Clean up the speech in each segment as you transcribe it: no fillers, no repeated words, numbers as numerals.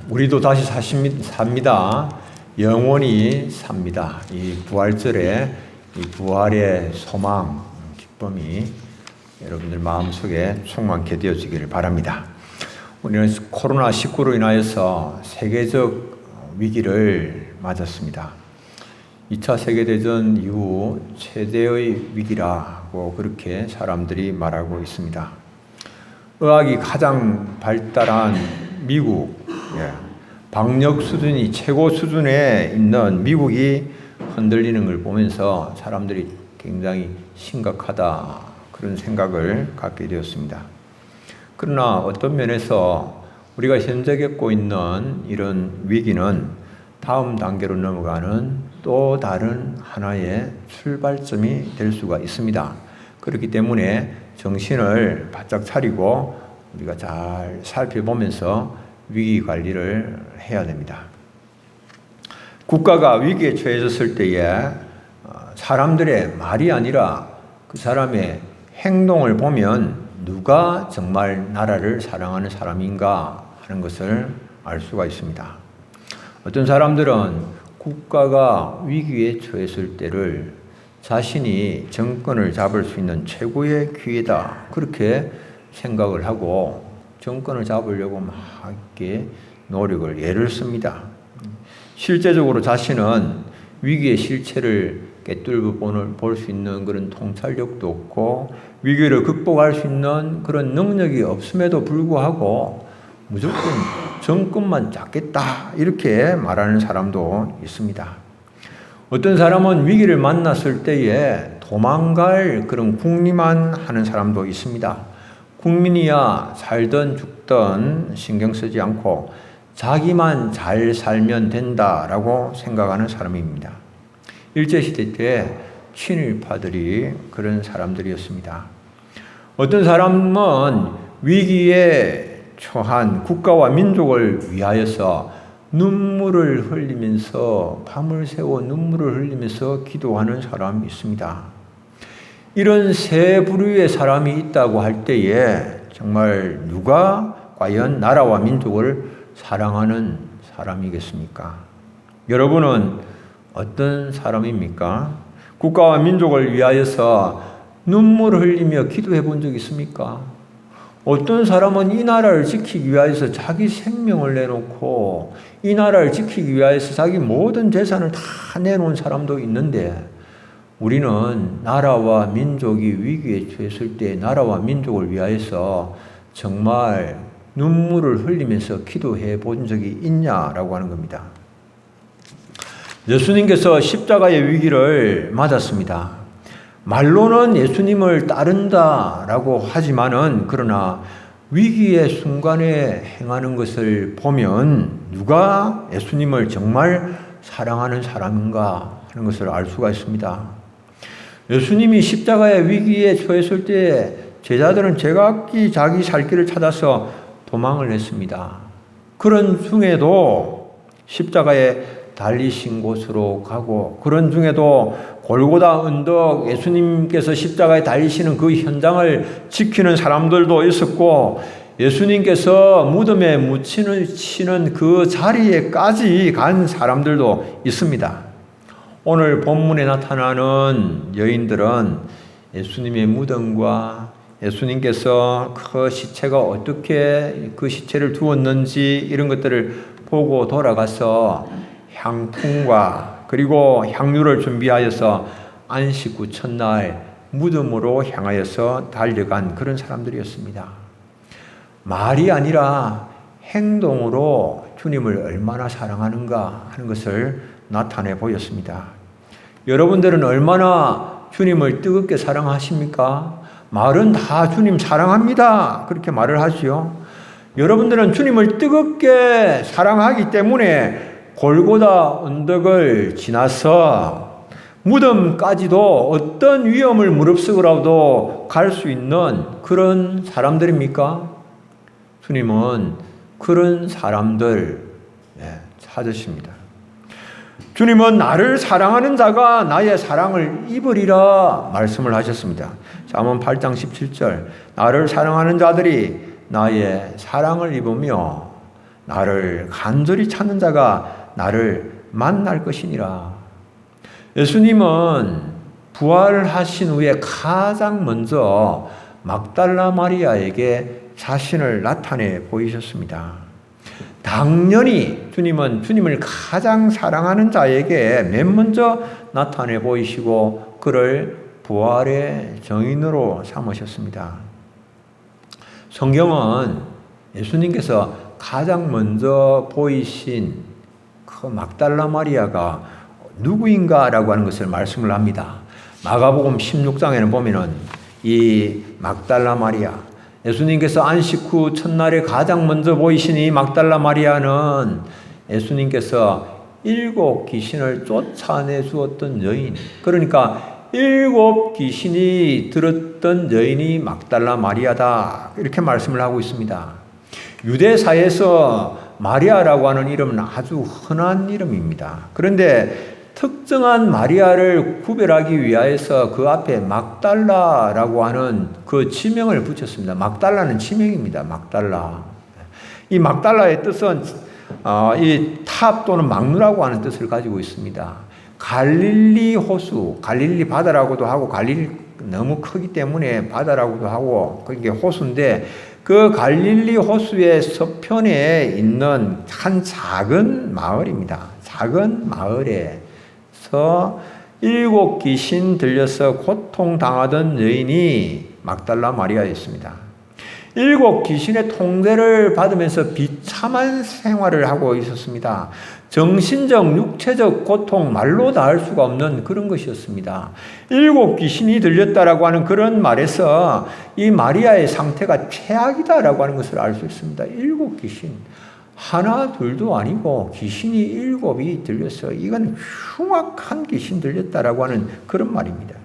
우리도 다시 삽니다. 영원히 삽니다. 이 부활절에 이 부활의 소망, 기쁨이 여러분들 마음속에 충만케 되어지기를 바랍니다. 우리는 코로나19로 인하여서 세계적 위기를 맞았습니다. 2차 세계대전 이후 최대의 위기라고 그렇게 사람들이 말하고 있습니다. 의학이 가장 발달한 미국, 방역 수준이 최고 수준에 있는 미국이 흔들리는 걸 보면서 사람들이 굉장히 심각하다 그런 생각을 갖게 되었습니다. 그러나 어떤 면에서 우리가 현재 겪고 있는 이런 위기는 다음 단계로 넘어가는 또 다른 하나의 출발점이 될 수가 있습니다. 그렇기 때문에 정신을 바짝 차리고 우리가 잘 살펴보면서 위기 관리를 해야 됩니다. 국가가 위기에 처해졌을 때에 사람들의 말이 아니라 그 사람의 행동을 보면 누가 정말 나라를 사랑하는 사람인가 하는 것을 알 수가 있습니다. 어떤 사람들은 국가가 위기에 처했을 때를 자신이 정권을 잡을 수 있는 최고의 기회다 그렇게 생각을 하고 정권을 잡으려고 막 이렇게 노력을 애를 씁니다. 실제적으로 자신은 위기의 실체를 꿰뚫고 볼 수 있는 그런 통찰력도 없고 위기를 극복할 수 있는 그런 능력이 없음에도 불구하고 무조건 정권만 잡겠다 이렇게 말하는 사람도 있습니다. 어떤 사람은 위기를 만났을 때에 도망갈 그런 궁리만 하는 사람도 있습니다. 국민이야 살든 죽든 신경 쓰지 않고 자기만 잘 살면 된다라고 생각하는 사람입니다. 일제시대 때 친일파들이 그런 사람들이었습니다. 어떤 사람은 위기에 처한 국가와 민족을 위하여서 눈물을 흘리면서 밤을 새워 눈물을 흘리면서 기도하는 사람이 있습니다. 이런 세 부류의 사람이 있다고 할 때에 정말 누가 과연 나라와 민족을 사랑하는 사람이겠습니까? 여러분은 어떤 사람입니까? 국가와 민족을 위하여서 눈물을 흘리며 기도해 본 적 있습니까? 어떤 사람은 이 나라를 지키기 위해서 자기 생명을 내놓고 이 나라를 지키기 위해서 자기 모든 재산을 다 내놓은 사람도 있는데 우리는 나라와 민족이 위기에 처했을 때 나라와 민족을 위하여서 정말 눈물을 흘리면서 기도해 본 적이 있냐라고 하는 겁니다. 예수님께서 십자가의 위기를 맞았습니다. 말로는 예수님을 따른다라고 하지만은 그러나 위기의 순간에 행하는 것을 보면 누가 예수님을 정말 사랑하는 사람인가 하는 것을 알 수가 있습니다. 예수님이 십자가의 위기에 처했을 때 제자들은 제각기 자기 살 길을 찾아서 도망을 했습니다. 그런 중에도 십자가에 달리신 곳으로 가고 그런 중에도 골고다 언덕 예수님께서 십자가에 달리시는 그 현장을 지키는 사람들도 있었고 예수님께서 무덤에 묻히는 그 자리에까지 간 사람들도 있습니다. 오늘 본문에 나타나는 여인들은 예수님의 무덤과 예수님께서 그 시체가 어떻게 그 시체를 두었는지 이런 것들을 보고 돌아가서 향품과 그리고 향유를 준비하여서 안식 후 첫날 무덤으로 향하여서 달려간 그런 사람들이었습니다. 말이 아니라 행동으로 주님을 얼마나 사랑하는가 하는 것을 나타내 보였습니다. 여러분들은 얼마나 주님을 뜨겁게 사랑하십니까? 말은 다 주님 사랑합니다. 그렇게 말을 하지요. 여러분들은 주님을 뜨겁게 사랑하기 때문에 골고다 언덕을 지나서 무덤까지도 어떤 위험을 무릅쓰고라도 갈 수 있는 그런 사람들입니까? 주님은 그런 사람들 찾으십니다. 주님은 나를 사랑하는 자가 나의 사랑을 입으리라 말씀을 하셨습니다. 잠언 8장 17절 나를 사랑하는 자들이 나의 사랑을 입으며 나를 간절히 찾는 자가 나를 만날 것이니라. 예수님은 부활하신 후에 가장 먼저 막달라 마리아에게 자신을 나타내 보이셨습니다. 당연히 주님은 주님을 가장 사랑하는 자에게 맨 먼저 나타내 보이시고 그를 부활의 정인으로 삼으셨습니다. 성경은 예수님께서 가장 먼저 보이신 그 막달라 마리아가 누구인가라고 하는 것을 말씀을 합니다. 마가복음 16장에는 보면은 이 막달라 마리아, 예수님께서 안식 후 첫날에 가장 먼저 보이신 이 막달라 마리아는 예수님께서 7 귀신을 쫓아내 주었던 여인, 그러니까 7 귀신이 들었던 여인이 막달라 마리아다, 이렇게 말씀을 하고 있습니다. 유대사에서 마리아라고 하는 이름은 아주 흔한 이름입니다. 그런데 특정한 마리아를 구별하기 위하여서 그 앞에 막달라라고 하는 그 지명을 붙였습니다. 막달라는 지명입니다. 막달라. 이 막달라의 뜻은 이 탑 또는 막루라고 하는 뜻을 가지고 있습니다. 갈릴리 호수, 갈릴리 바다라고도 하고, 갈릴리 너무 크기 때문에 바다라고도 하고, 그게 호수인데 그 갈릴리 호수의 서편에 있는 한 작은 마을입니다. 작은 마을에서 7 귀신 들려서 고통당하던 여인이 막달라 마리아였습니다. 7 귀신의 통제를 받으면서 비참한 생활을 하고 있었습니다. 정신적, 육체적 고통, 말로 다 할 수가 없는 그런 것이었습니다. 7 귀신이 들렸다라고 하는 그런 말에서 이 마리아의 상태가 최악이다라고 하는 것을 알 수 있습니다. 7 귀신. 하나, 둘도 아니고 귀신이 7이 들렸어요. 이건 흉악한 귀신 들렸다라고 하는 그런 말입니다.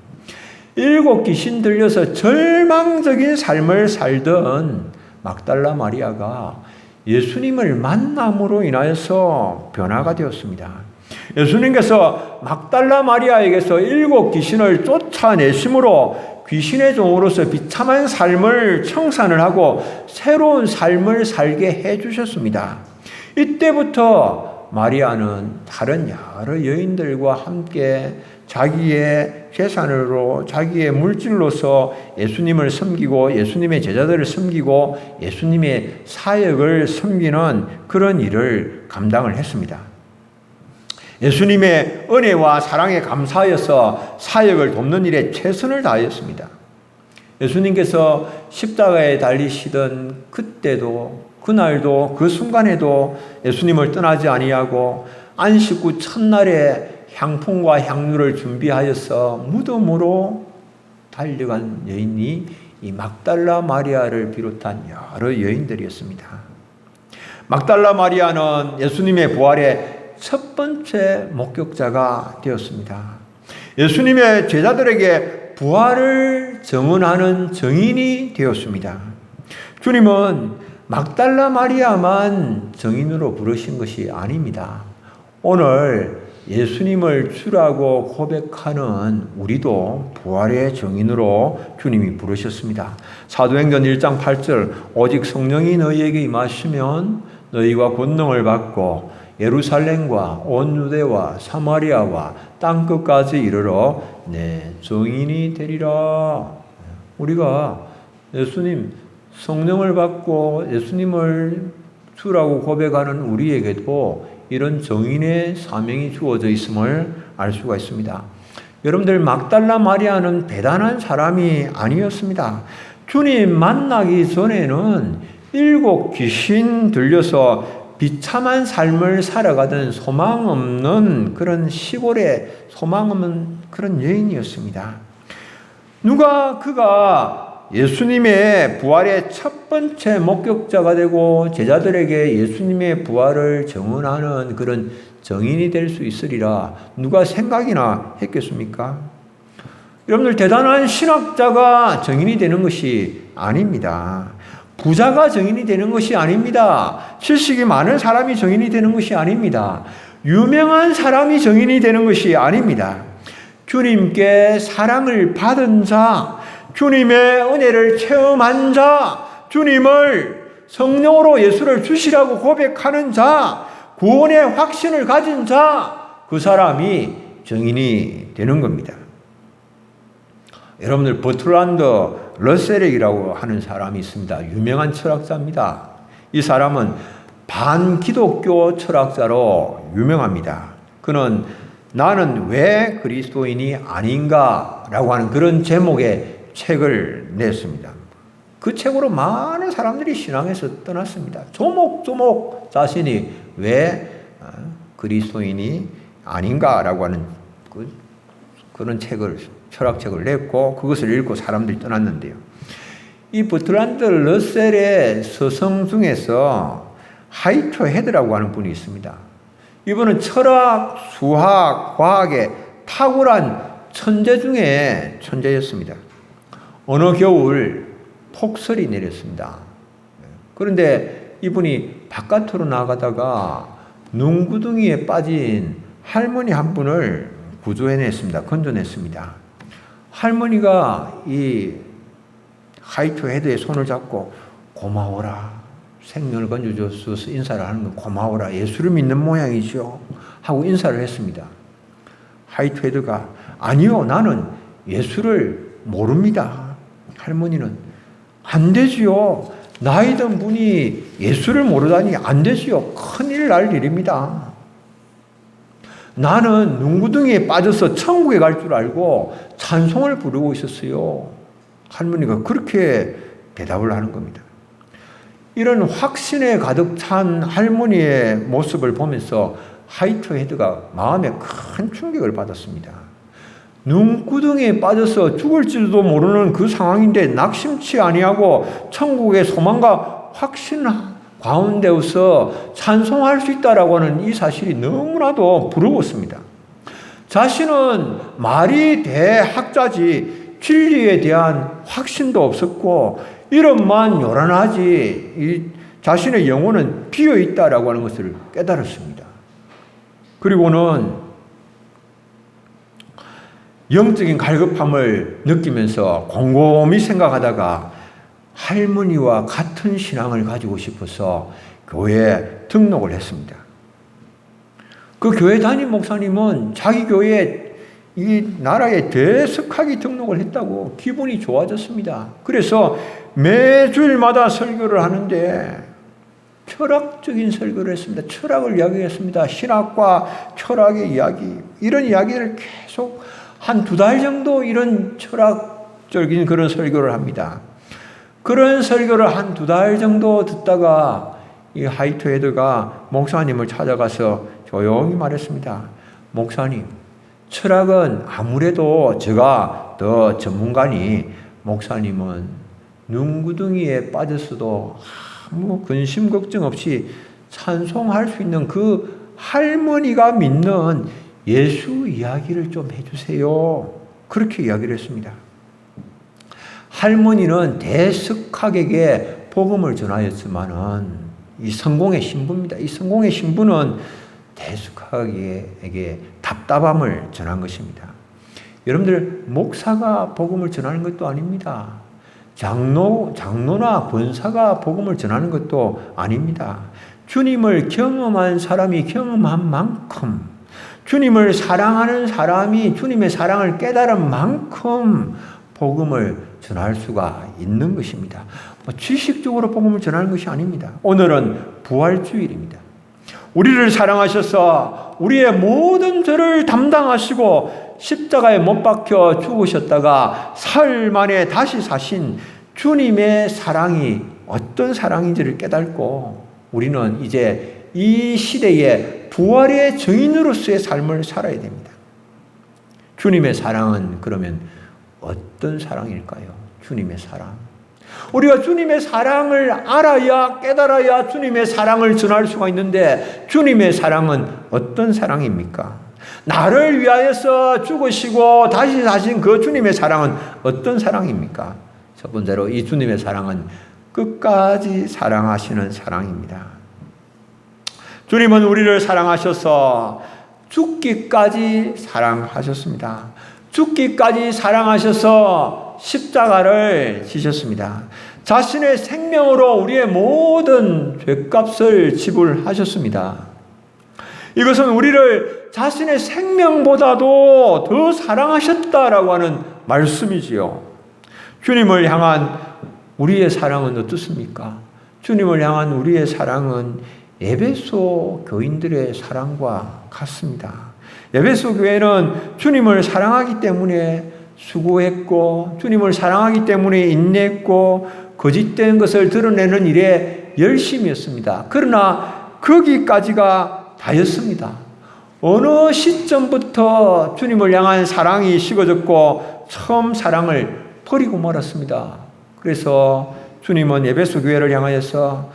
7 귀신 들려서 절망적인 삶을 살던 막달라 마리아가 예수님을 만남으로 인하여서 변화가 되었습니다. 예수님께서 막달라 마리아에게서 7 귀신을 쫓아내심으로 귀신의 종으로서 비참한 삶을 청산을 하고 새로운 삶을 살게 해주셨습니다. 이때부터 마리아는 다른 여러 여인들과 함께 자기의 재산으로, 자기의 물질로서 예수님을 섬기고 예수님의 제자들을 섬기고 예수님의 사역을 섬기는 그런 일을 감당을 했습니다. 예수님의 은혜와 사랑에 감사하여서 사역을 돕는 일에 최선을 다하였습니다. 예수님께서 십자가에 달리시던 그때도, 그날도, 그 순간에도 예수님을 떠나지 아니하고 안식 후 첫날에 향품과 향유를 준비하여서 무덤으로 달려간 여인이 이 막달라 마리아를 비롯한 여러 여인들이었습니다. 막달라 마리아는 예수님의 부활의 첫 번째 목격자가 되었습니다. 예수님의 제자들에게 부활을 증언하는 증인이 되었습니다. 주님은 막달라 마리아만 증인으로 부르신 것이 아닙니다. 오늘 예수님을 주라고 고백하는 우리도 부활의 증인으로 주님이 부르셨습니다. 사도행전 1장 8절 오직 성령이 너희에게 임하시면 너희가 권능을 받고 예루살렘과 온 유대와 사마리아와 땅끝까지 이르러 내 증인이 되리라. 우리가 예수님 성령을 받고 예수님을 주라고 고백하는 우리에게도 이런 증인의 사명이 주어져 있음을 알 수가 있습니다. 여러분들, 막달라 마리아는 대단한 사람이 아니었습니다. 주님 만나기 전에는 7 귀신 들려서 비참한 삶을 살아가던 소망 없는 그런 시골의 소망 없는 그런 여인이었습니다. 그가 예수님의 부활의 첫 번째 목격자가 되고 제자들에게 예수님의 부활을 증언하는 그런 증인이 될 수 있으리라 누가 생각이나 했겠습니까? 여러분들, 대단한 신학자가 증인이 되는 것이 아닙니다. 부자가 증인이 되는 것이 아닙니다. 지식이 많은 사람이 증인이 되는 것이 아닙니다. 유명한 사람이 증인이 되는 것이 아닙니다. 주님께 사랑을 받은 자, 주님의 은혜를 체험한 자, 주님을 성령으로 예수를 주시라고 고백하는 자, 구원의 확신을 가진 자, 그 사람이 증인이 되는 겁니다. 여러분들 버트란드 러셀이라고 하는 사람이 있습니다. 유명한 철학자입니다. 이 사람은 반기독교 철학자로 유명합니다. 그는 나는 왜 그리스도인이 아닌가라고 하는 그런 제목의 책을 냈습니다. 그 책으로 많은 사람들이 신앙에서 떠났습니다. 조목조목 자신이 왜 그리스도인이 아닌가라고 하는 그런 철학책을 냈고 그것을 읽고 사람들이 떠났는데요. 이 버트란드 러셀의 서성 중에서 하이트 헤드라고 하는 분이 있습니다. 이분은 철학, 수학, 과학에 탁월한 천재 중에 천재였습니다. 어느 겨울 폭설이 내렸습니다. 그런데 이분이 바깥으로 나가다가 눈구덩이에 빠진 할머니 한 분을 구조해냈습니다. 건져냈습니다. 할머니가 이 하이트 헤드의 손을 잡고 고마워라. 생명을 건져줘서 인사를 하는 건 고마워라. 예수를 믿는 모양이죠. 하고 인사를 했습니다. 하이트 헤드가 아니요. 나는 예수를 모릅니다. 할머니는 안 되지요. 나이 든 분이 예수를 모르다니 안 되지요. 큰일 날 일입니다. 나는 눈구덩이에 빠져서 천국에 갈 줄 알고 찬송을 부르고 있었어요. 할머니가 그렇게 대답을 하는 겁니다. 이런 확신에 가득 찬 할머니의 모습을 보면서 하이트 헤드가 마음에 큰 충격을 받았습니다. 눈구덩이에 빠져서 죽을지도 모르는 그 상황인데 낙심치 아니하고 천국의 소망과 확신 가운데서 찬송할 수 있다라고 하는 이 사실이 너무나도 부러웠습니다. 자신은 말이 대학자지 진리에 대한 확신도 없었고 이름만 요란하지 자신의 영혼은 비어있다라고 하는 것을 깨달았습니다. 그리고는 영적인 갈급함을 느끼면서 곰곰이 생각하다가 할머니와 같은 신앙을 가지고 싶어서 교회에 등록을 했습니다. 그 교회 담임 목사님은 자기 교회에 이 나라에 대석하게 등록을 했다고 기분이 좋아졌습니다. 그래서 매주일마다 설교를 하는데 철학적인 설교를 했습니다. 철학을 이야기했습니다. 신학과 철학의 이야기, 이런 이야기를 계속 한 2달 정도 이런 철학적인 그런 설교를 합니다. 그런 설교를 한 2달 정도 듣다가 이 하이트 헤드가 목사님을 찾아가서 조용히 말했습니다. 목사님, 철학은 아무래도 제가 더 전문가니 목사님은 눈구덩이에 빠졌어도 아무 근심 걱정 없이 찬송할 수 있는 그 할머니가 믿는 예수 이야기를 좀 해주세요. 그렇게 이야기를 했습니다. 할머니는 대석학에게 복음을 전하였지만은 이 성공의 신부입니다. 이 성공의 신부는 대석학에게 답답함을 전한 것입니다. 여러분들 목사가 복음을 전하는 것도 아닙니다. 장로나 권사가 복음을 전하는 것도 아닙니다. 주님을 경험한 사람이 경험한 만큼, 주님을 사랑하는 사람이 주님의 사랑을 깨달은 만큼 복음을 전할 수가 있는 것입니다. 지식적으로 복음을 전하는 것이 아닙니다. 오늘은 부활주일입니다. 우리를 사랑하셔서 우리의 모든 죄를 담당하시고 십자가에 못 박혀 죽으셨다가 사흘 만에 다시 사신 주님의 사랑이 어떤 사랑인지를 깨닫고 우리는 이제 이 시대에 부활의 증인으로서의 삶을 살아야 됩니다. 주님의 사랑은 그러면 어떤 사랑일까요? 주님의 사랑. 우리가 주님의 사랑을 알아야 깨달아야 주님의 사랑을 전할 수가 있는데 주님의 사랑은 어떤 사랑입니까? 나를 위하여서 죽으시고 다시 사신 그 주님의 사랑은 어떤 사랑입니까? 첫 번째로 이 주님의 사랑은 끝까지 사랑하시는 사랑입니다. 주님은 우리를 사랑하셔서 죽기까지 사랑하셨습니다. 죽기까지 사랑하셔서 십자가를 지셨습니다. 자신의 생명으로 우리의 모든 죄값을 지불하셨습니다. 이것은 우리를 자신의 생명보다도 더 사랑하셨다라고 하는 말씀이지요. 주님을 향한 우리의 사랑은 어떻습니까? 주님을 향한 우리의 사랑은 에베소 교인들의 사랑과 같습니다. 에베소 교회는 주님을 사랑하기 때문에 수고했고, 주님을 사랑하기 때문에 인내했고, 거짓된 것을 드러내는 일에 열심이었습니다. 그러나 거기까지가 다였습니다. 어느 시점부터 주님을 향한 사랑이 식어졌고 처음 사랑을 버리고 말았습니다. 그래서 주님은 에베소 교회를 향하여서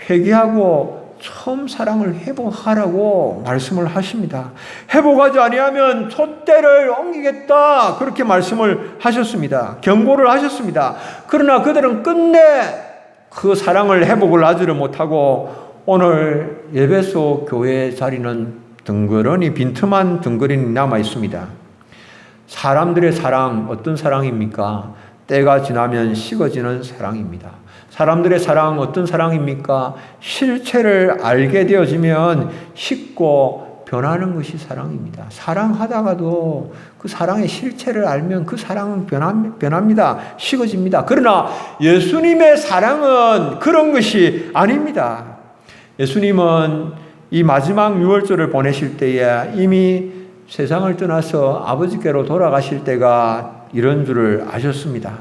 회개하고 처음 사랑을 회복하라고 말씀을 하십니다. 회복하지 아니하면 촛대를 옮기겠다, 그렇게 말씀을 하셨습니다. 경고를 하셨습니다. 그러나 그들은 끝내 그 사랑을 회복을 하지를 못하고 오늘 에베소 교회의 자리는 덩그러니 빈틈한 덩그러니 남아 있습니다. 사람들의 사랑, 어떤 사랑입니까? 때가 지나면 식어지는 사랑입니다. 사람들의 사랑, 어떤 사랑입니까? 실체를 알게 되어지면 식고 변하는 것이 사랑입니다. 사랑하다가도 그 사랑의 실체를 알면 그 사랑은 변합니다. 식어집니다. 그러나 예수님의 사랑은 그런 것이 아닙니다. 예수님은 이 마지막 유월절을 보내실 때에 이미 세상을 떠나서 아버지께로 돌아가실 때가 이런 줄을 아셨습니다.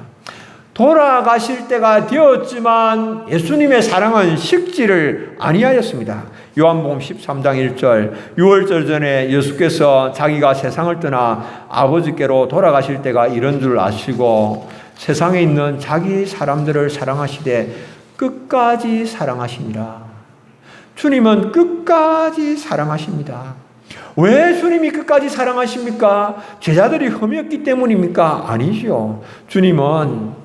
돌아가실 때가 되었지만 예수님의 사랑은 식지를 아니하였습니다. 요한복음 13장 1절, 유월절 전에 예수께서 자기가 세상을 떠나 아버지께로 돌아가실 때가 이런 줄 아시고 세상에 있는 자기 사람들을 사랑하시되 끝까지 사랑하시니라. 주님은 끝까지 사랑하십니다. 왜 주님이 끝까지 사랑하십니까? 제자들이 흠이었기 때문입니까? 아니죠. 주님은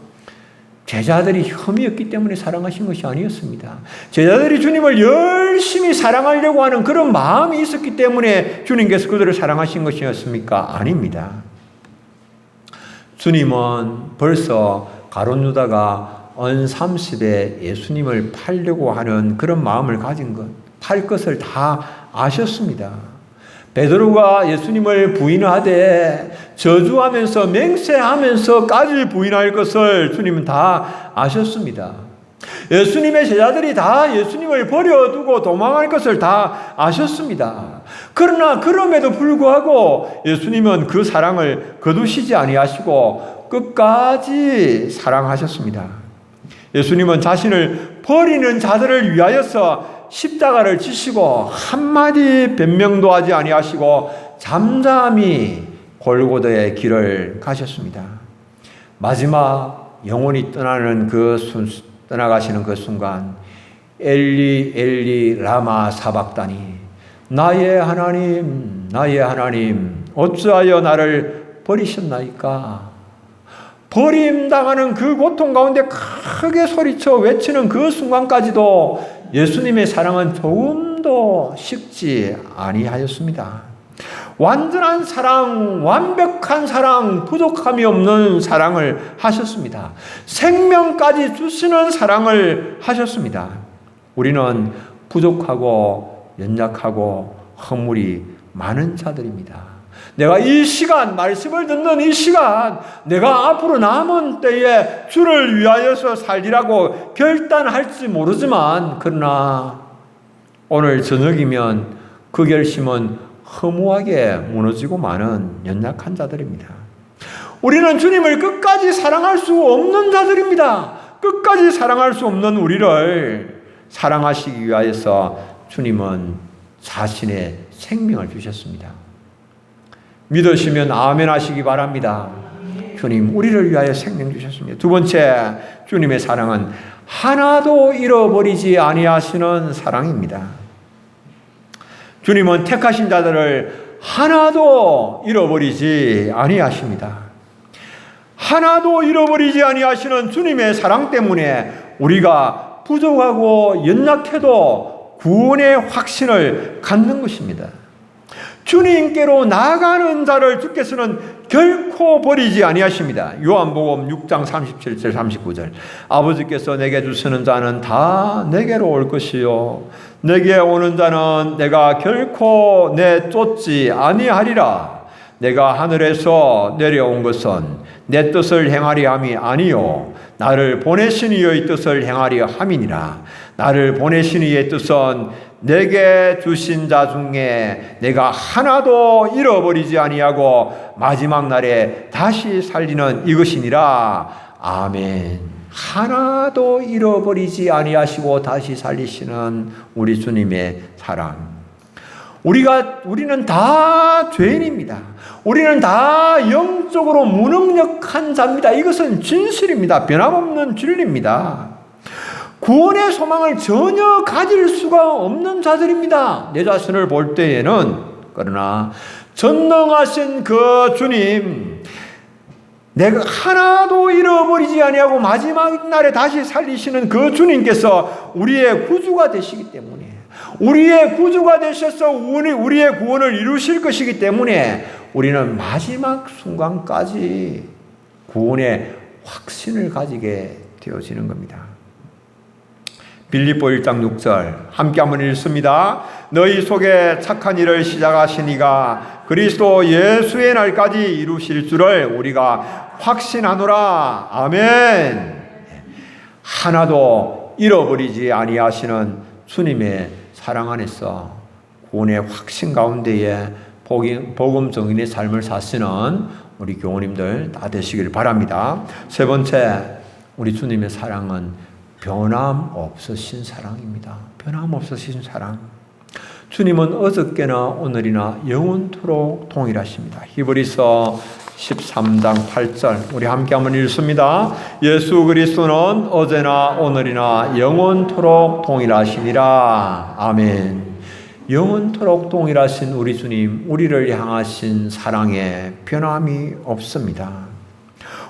제자들이 흠이었기 때문에 사랑하신 것이 아니었습니다. 제자들이 주님을 열심히 사랑하려고 하는 그런 마음이 있었기 때문에 주님께서 그들을 사랑하신 것이었습니까? 아닙니다. 주님은 벌써 가룟 유다가 언 30에 예수님을 팔려고 하는 그런 마음을 가진 것, 팔 것을 다 아셨습니다. 베드로가 예수님을 부인하되 저주하면서 맹세하면서까지 부인할 것을 주님은 다 아셨습니다. 예수님의 제자들이 다 예수님을 버려두고 도망할 것을 다 아셨습니다. 그러나 그럼에도 불구하고 예수님은 그 사랑을 거두시지 아니하시고 끝까지 사랑하셨습니다. 예수님은 자신을 버리는 자들을 위하여서 십자가를 지시고 한마디 변명도 하지 아니하시고 잠잠히 골고다의 길을 가셨습니다. 마지막 영혼이 떠나가시는 그 순간 엘리 엘리 라마 사박다니, 나의 하나님 나의 하나님 어찌하여 나를 버리셨나이까. 버림당하는 그 고통 가운데 크게 소리쳐 외치는 그 순간까지도 예수님의 사랑은 조금도 식지 아니하였습니다. 완전한 사랑, 완벽한 사랑, 부족함이 없는 사랑을 하셨습니다. 생명까지 주시는 사랑을 하셨습니다. 우리는 부족하고 연약하고 허물이 많은 자들입니다. 내가 이 시간, 말씀을 듣는 이 시간, 내가 앞으로 남은 때에 주를 위하여서 살리라고 결단할지 모르지만, 그러나 오늘 저녁이면 그 결심은 허무하게 무너지고 마는 연약한 자들입니다. 우리는 주님을 끝까지 사랑할 수 없는 자들입니다. 끝까지 사랑할 수 없는 우리를 사랑하시기 위하여서 주님은 자신의 생명을 주셨습니다. 믿으시면 아멘 하시기 바랍니다. 주님, 우리를 위하여 생명 주셨습니다. 두 번째, 주님의 사랑은 하나도 잃어버리지 아니하시는 사랑입니다. 주님은 택하신 자들을 하나도 잃어버리지 아니하십니다. 하나도 잃어버리지 아니하시는 주님의 사랑 때문에 우리가 부족하고 연약해도 구원의 확신을 갖는 것입니다. 주님께로 나아가는 자를 주께서는 결코 버리지 아니하십니다. 요한복음 6장 37절 39절 아버지께서 내게 주시는 자는 다 내게로 올 것이요 내게 오는 자는 내가 결코 내쫓지 아니하리라. 내가 하늘에서 내려온 것은 내 뜻을 행하려 함이 아니요 나를 보내신 이의 뜻을 행하려 함이니라. 나를 보내신 이의 뜻은 내게 주신 자 중에 내가 하나도 잃어버리지 아니하고 마지막 날에 다시 살리는 이것이니라. 아멘. 하나도 잃어버리지 아니하시고 다시 살리시는 우리 주님의 사랑. 우리는 다 죄인입니다. 우리는 다 영적으로 무능력한 자입니다. 이것은 진실입니다. 변함없는 진리입니다. 구원의 소망을 전혀 가질 수가 없는 자들입니다. 내 자신을 볼 때에는. 그러나 전능하신 그 주님, 내가 하나도 잃어버리지 아니하고 마지막 날에 다시 살리시는 그 주님께서 우리의 구주가 되시기 때문에, 우리의 구주가 되셔서 우리의 구원을 이루실 것이기 때문에 우리는 마지막 순간까지 구원의 확신을 가지게 되어지는 겁니다. 빌립보 1장 6절 함께 한번 읽습니다. 너희 속에 착한 일을 시작하신 이가 그리스도 예수의 날까지 이루실 줄을 우리가 확신하노라. 아멘. 하나도 잃어버리지 아니하시는 주님의 사랑 안에서 구원의 확신 가운데에 복음 정인의 삶을 사시는 우리 교우님들 다 되시길 바랍니다. 세 번째, 우리 주님의 사랑은 변함없으신 사랑입니다. 변함없으신 사랑. 주님은 어저께나 오늘이나 영원토록 동일하십니다. 히브리서 13장 8절 우리 함께 한번 읽습니다. 예수 그리스도는 어제나 오늘이나 영원토록 동일하시니라. 아멘. 영원토록 동일하신 우리 주님, 우리를 향하신 사랑에 변함이 없습니다.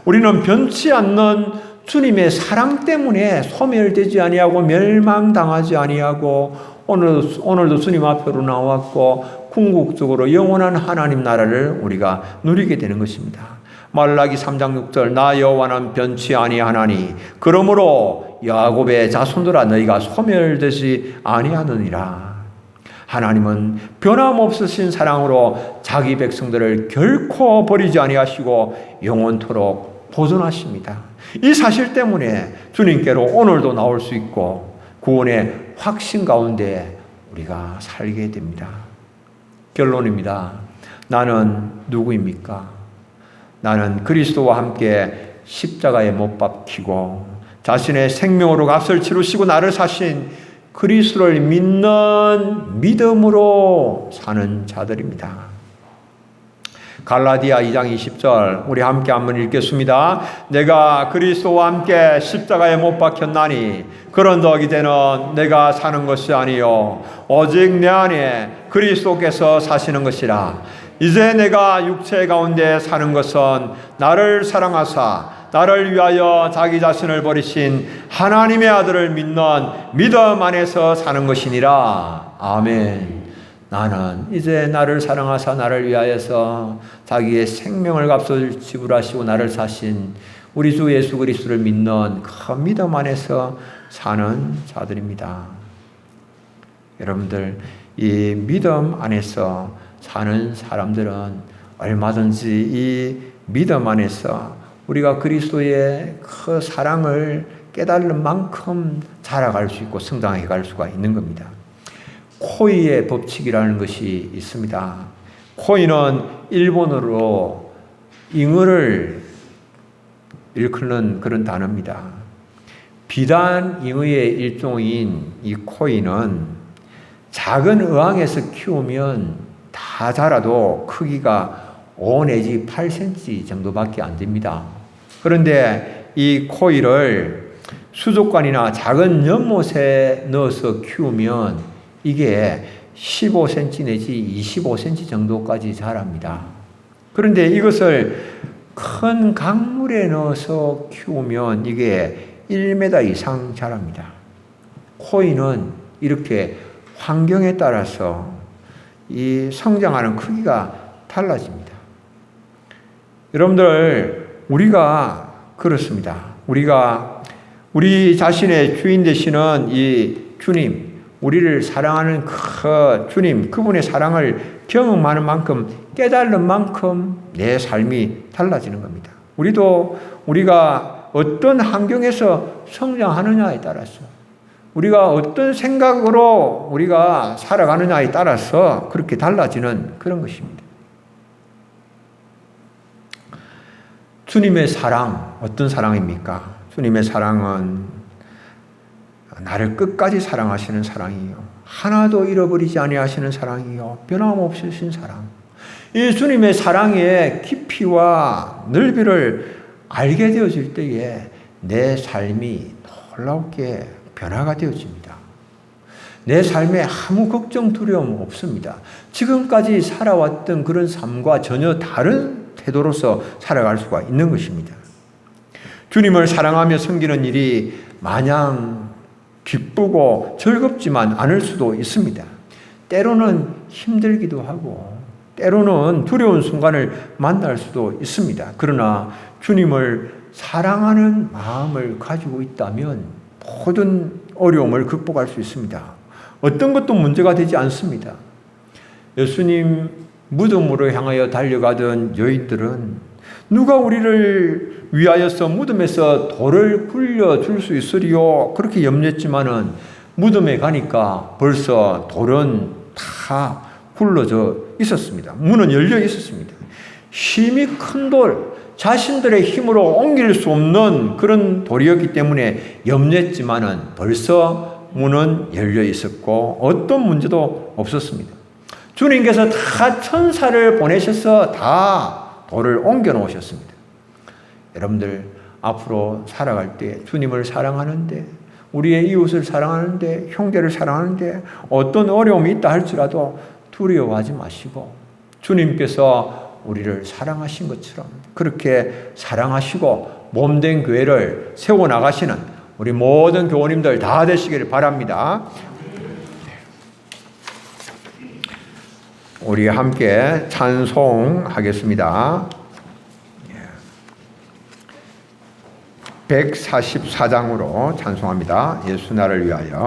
우리는 변치 않는 주님의 사랑 때문에 소멸되지 아니하고 멸망당하지 아니하고 오늘도 주님 앞으로 나왔고 궁극적으로 영원한 하나님 나라를 우리가 누리게 되는 것입니다. 말라기 3장 6절 나 여호와는 변치 아니하나니 그러므로 야곱의 자손들아 너희가 소멸되지 아니하느니라. 하나님은 변함없으신 사랑으로 자기 백성들을 결코 버리지 아니하시고 영원토록 보존하십니다. 이 사실 때문에 주님께로 오늘도 나올 수 있고 구원의 확신 가운데 우리가 살게 됩니다. 결론입니다. 나는 누구입니까? 나는 그리스도와 함께 십자가에 못 박히고 자신의 생명으로 값을 치르시고 나를 사신 그리스도를 믿는 믿음으로 사는 자들입니다. 갈라디아 2장 20절 우리 함께 한번 읽겠습니다. 내가 그리스도와 함께 십자가에 못 박혔나니 그런즉 이제는 내가 사는 것이 아니요 오직 내 안에 그리스도께서 사시는 것이라. 이제 내가 육체 가운데 사는 것은 나를 사랑하사 나를 위하여 자기 자신을 버리신 하나님의 아들을 믿는 믿음 안에서 사는 것이니라. 아멘. 나는 이제 나를 사랑하사 나를 위하여서 자기의 생명을 값을 지불하시고 나를 사신 우리 주 예수 그리스도를 믿는 그 믿음 안에서 사는 자들입니다. 여러분들, 이 믿음 안에서 사는 사람들은 얼마든지 이 믿음 안에서 우리가 그리스도의 그 사랑을 깨달는 만큼 자라갈 수 있고 성장해 갈 수가 있는 겁니다. 코이의 법칙이라는 것이 있습니다. 코이는 일본어로 잉어를 일컫는 그런 단어입니다. 비단 잉어의 일종인 이 코이는 작은 어항에서 키우면 다 자라도 크기가 5 내지 8cm 정도밖에 안 됩니다. 그런데 이 코이를 수족관이나 작은 연못에 넣어서 키우면 이게 15cm 내지 25cm 정도까지 자랍니다. 그런데 이것을 큰 강물에 넣어서 키우면 이게 1m 이상 자랍니다. 코이는 이렇게 환경에 따라서 이 성장하는 크기가 달라집니다. 여러분들, 우리가 그렇습니다. 우리가 우리 자신의 주인 되시는 이 주님, 우리를 사랑하는 그 주님, 그분의 사랑을 경험하는 만큼, 깨달는 만큼 내 삶이 달라지는 겁니다. 우리가 어떤 환경에서 성장하느냐에 따라서, 우리가 어떤 생각으로 우리가 살아가느냐에 따라서 그렇게 달라지는 그런 것입니다. 주님의 사랑, 어떤 사랑입니까? 주님의 사랑은 나를 끝까지 사랑하시는 사랑이요, 하나도 잃어버리지 아니하시는 사랑이요, 변함없으신 사랑. 이 주님의 사랑의 깊이와 넓이를 알게 되어질 때에 내 삶이 놀랍게 변화가 되어집니다. 내 삶에 아무 걱정, 두려움 없습니다. 지금까지 살아왔던 그런 삶과 전혀 다른 태도로서 살아갈 수가 있는 것입니다. 주님을 사랑하며 섬기는 일이 마냥 기쁘고 즐겁지만 않을 수도 있습니다. 때로는 힘들기도 하고 때로는 두려운 순간을 만날 수도 있습니다. 그러나 주님을 사랑하는 마음을 가지고 있다면 모든 어려움을 극복할 수 있습니다. 어떤 것도 문제가 되지 않습니다. 예수님 무덤으로 향하여 달려가던 여인들은 누가 우리를 위하여서 무덤에서 돌을 굴려줄 수 있으리요, 그렇게 염려했지만은 무덤에 가니까 벌써 돌은 다 굴러져 있었습니다. 문은 열려 있었습니다. 힘이 큰 돌, 자신들의 힘으로 옮길 수 없는 그런 돌이었기 때문에 염려했지만은 벌써 문은 열려 있었고 어떤 문제도 없었습니다. 주님께서 다 천사를 보내셔서 다 돌을 옮겨 놓으셨습니다. 여러분들, 앞으로 살아갈 때 주님을 사랑하는데, 우리의 이웃을 사랑하는데, 형제를 사랑하는데 어떤 어려움이 있다 할지라도 두려워하지 마시고 주님께서 우리를 사랑하신 것처럼 그렇게 사랑하시고 몸된 교회를 세워나가시는 우리 모든 교우님들 다 되시기를 바랍니다. 우리 함께 찬송하겠습니다. 144장으로 찬송합니다. 예수 나를 위하여.